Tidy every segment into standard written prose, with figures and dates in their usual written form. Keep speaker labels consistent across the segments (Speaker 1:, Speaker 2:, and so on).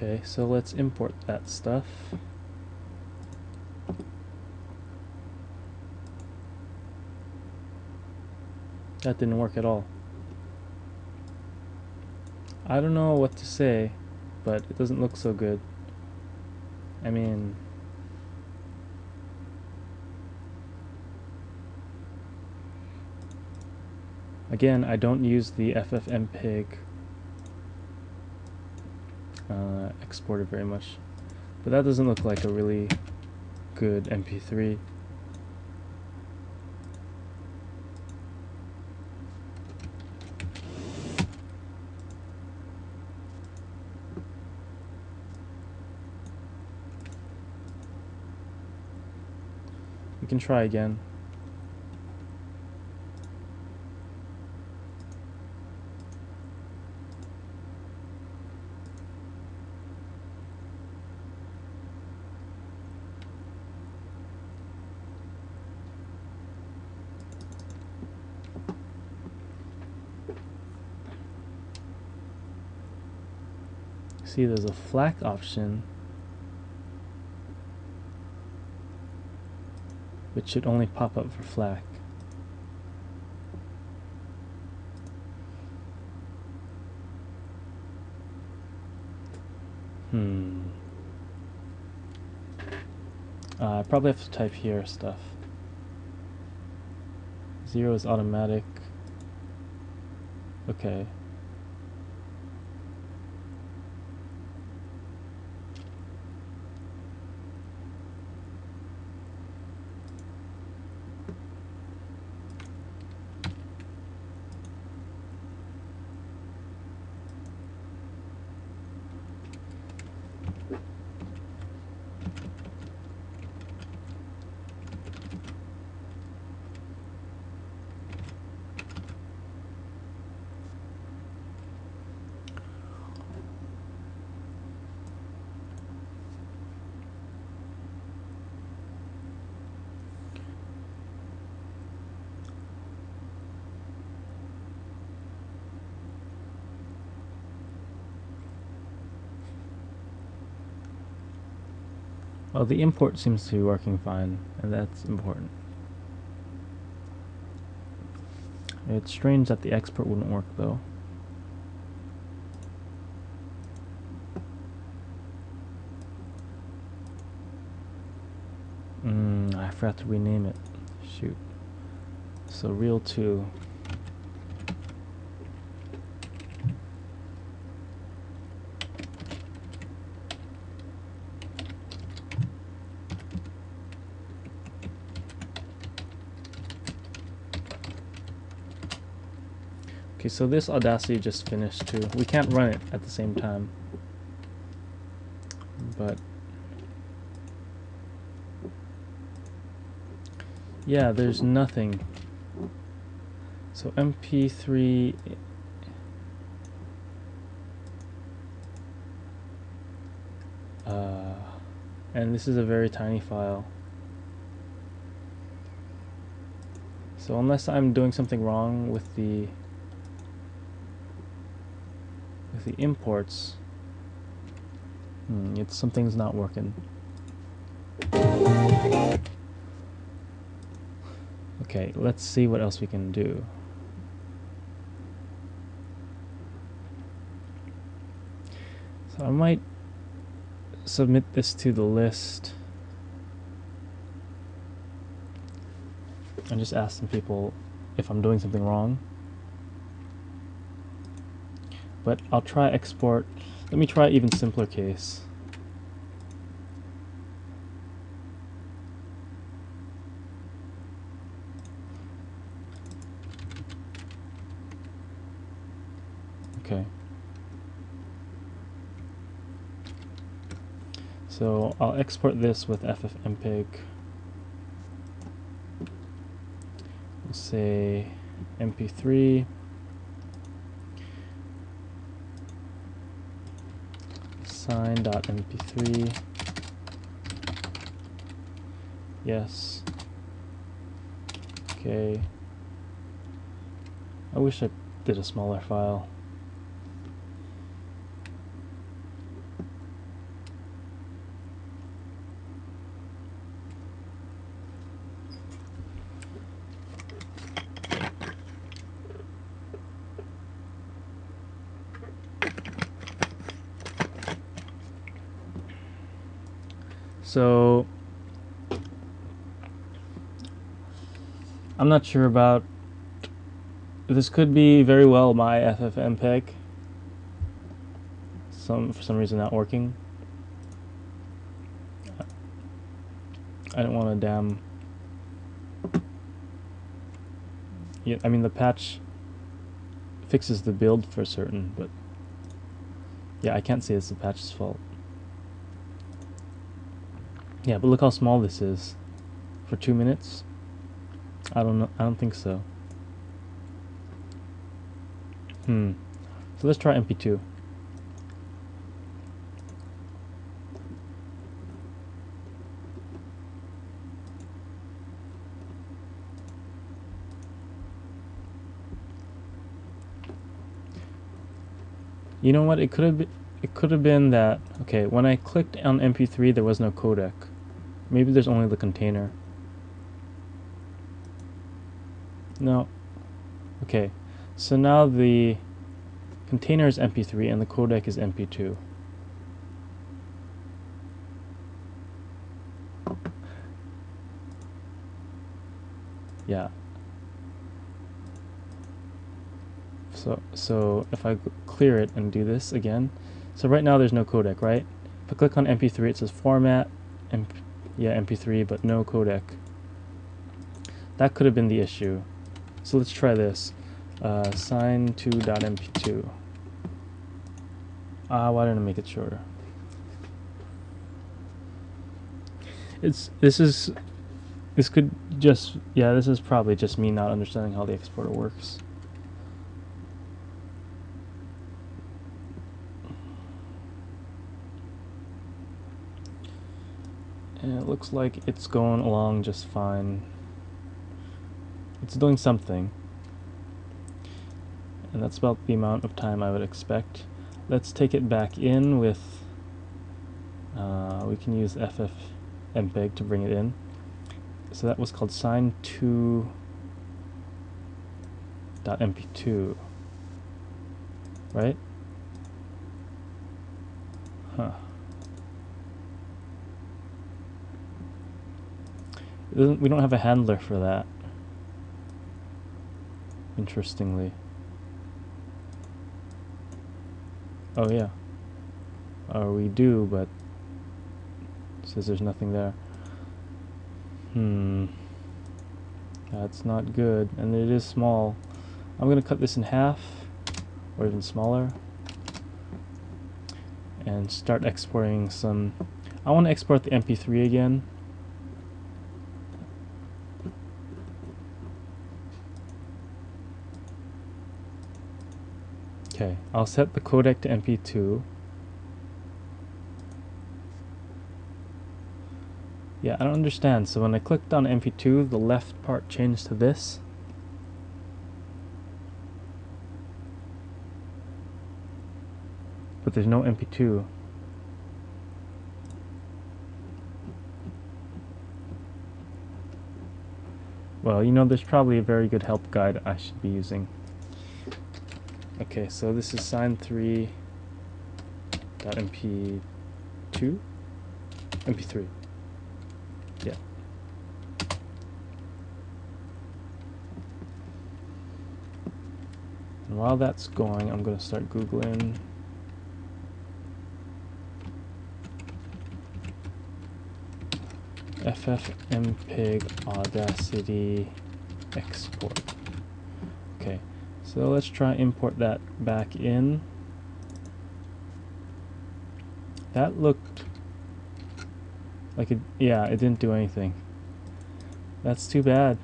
Speaker 1: Okay, so let's import that stuff. That didn't work at all. I don't know what to say, but it doesn't look so good. I mean, again, I don't use the FFmpeg exporter very much, but that doesn't look like a really good MP3. We can try again. See, there's a FLAC option, which should only pop up for FLAC. I probably have to type here stuff. 0 is automatic. Okay. Well, the import seems to be working fine, and that's important. It's strange that the export wouldn't work, though. I forgot to rename it. Shoot. So, Reel 2. Okay, so this Audacity just finished too. We can't run it at the same time, but yeah, there's nothing. So MP3, and this is a very tiny file. So unless I'm doing something wrong with the imports, something's not working. Okay, let's see what else we can do. So I might submit this to the list and just ask some people if I'm doing something wrong. But I'll try export. Let me try even simpler case. Okay. So I'll export this with FFmpeg. We'll say MP3. Sign.mp3. Yes. Okay. I wish I did a smaller file. So I'm not sure about this. Could be very well my FFmpeg. For some reason not working. I don't want to damn. Yeah, I mean the patch fixes the build for certain, but yeah, I can't say it's the patch's fault. Yeah, but look how small this is. For 2 minutes? I don't know. I don't think so. So let's try MP2. You know what? It could have been that. Okay, when I clicked on MP3, there was no codec. Maybe there's only the container. No. Okay. So now the container is MP3 and the codec is MP2. Yeah. So if I clear it and do this again, so right now there's no codec, right? If I click on MP3, it says format, MP3, but no codec. That could have been the issue. So let's try this. Sign2.mp2. Why didn't I make it shorter? This could just, yeah, this is probably just me not understanding how the exporter works. And it looks like it's going along just fine. It's doing something. And that's about the amount of time I would expect. Let's take it back in with, we can use FFmpeg to bring it in. So that was called sign2.mp2, right? Huh. We don't have a handler for that, interestingly. Oh yeah. We do, but it says there's nothing there. That's not good, and it is small. I'm gonna cut this in half, or even smaller, and start exporting some. I want to export the MP3 again. Okay, I'll set the codec to MP2. Yeah, I don't understand. So when I clicked on MP2, the left part changed to this. But there's no MP2. Well, you know, there's probably a very good help guide I should be using. Okay, so this is sign3.mp2? MP3. Yeah. And while that's going, I'm going to start Googling FFmpeg Audacity export. Okay, so let's try import that back in. That looked like it, yeah, it didn't do anything. That's too bad.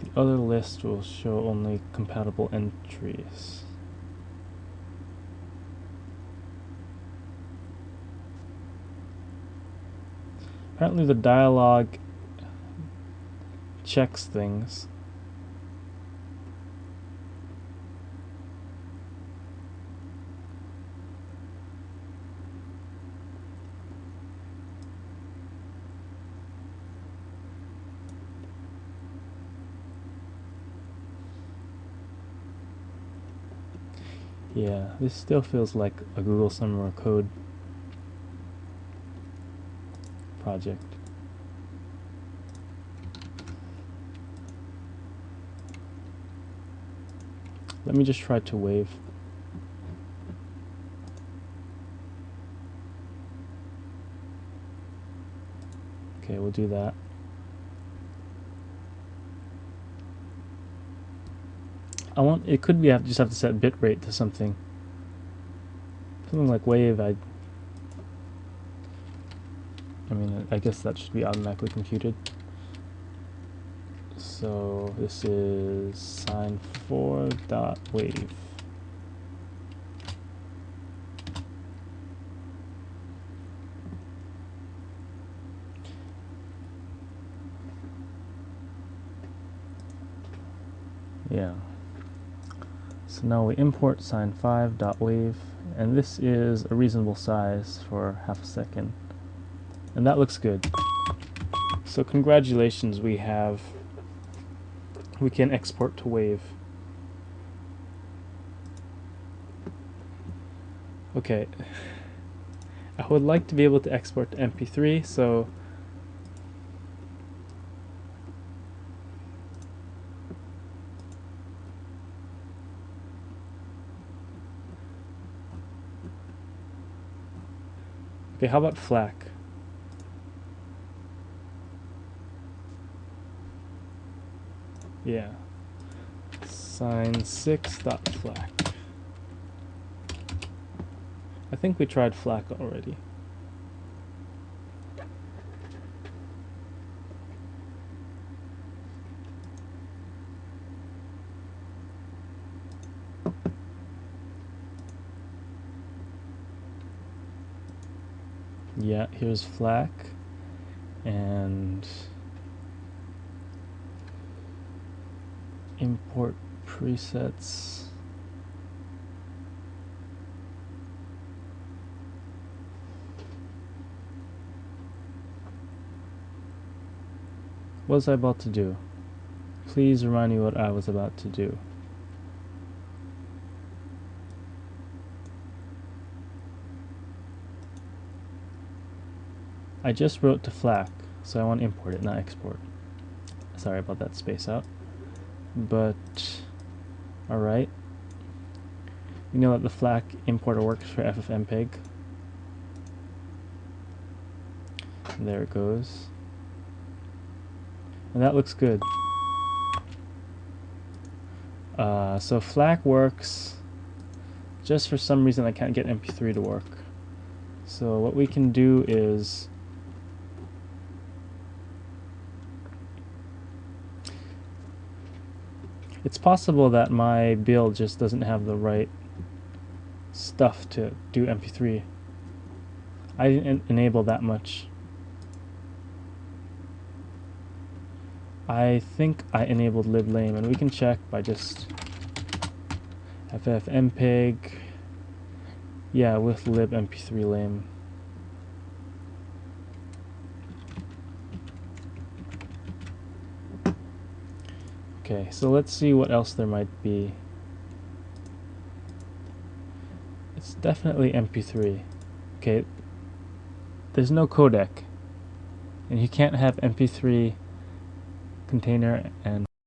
Speaker 1: The other list will show only compatible entries. Apparently the dialog checks things. Yeah, this still feels like a Google Summer of Code project. Let me just try to wave. Okay, we'll do that. It could be I just have to set bitrate to something. Something like wave, I mean, I guess that should be automatically computed. So this is sine4.wave. Yeah. So now we import sine5.wave, and this is a reasonable size for half a second. And that looks good. So congratulations, we can export to wave. Okay. I would like to be able to export to MP3, so okay, how about FLAC? Yeah. Sine6.FLAC. I think we tried FLAC already. Yeah, here's FLAC, and import presets. What was I about to do? Please remind me what I was about to do. I just wrote to FLAC, so I want to import it, not export. Sorry about that space out. But, alright. You know that the FLAC importer works for FFmpeg. And there it goes. And that looks good. So FLAC works, just for some reason I can't get MP3 to work. So what we can do is it's possible that my build just doesn't have the right stuff to do MP3. I didn't enable that much. I think I enabled liblame, and we can check by just ffmpeg. Yeah, with libmp3 lame. Okay, so let's see what else there might be. It's definitely MP3. Okay, there's no codec, and you can't have MP3 container and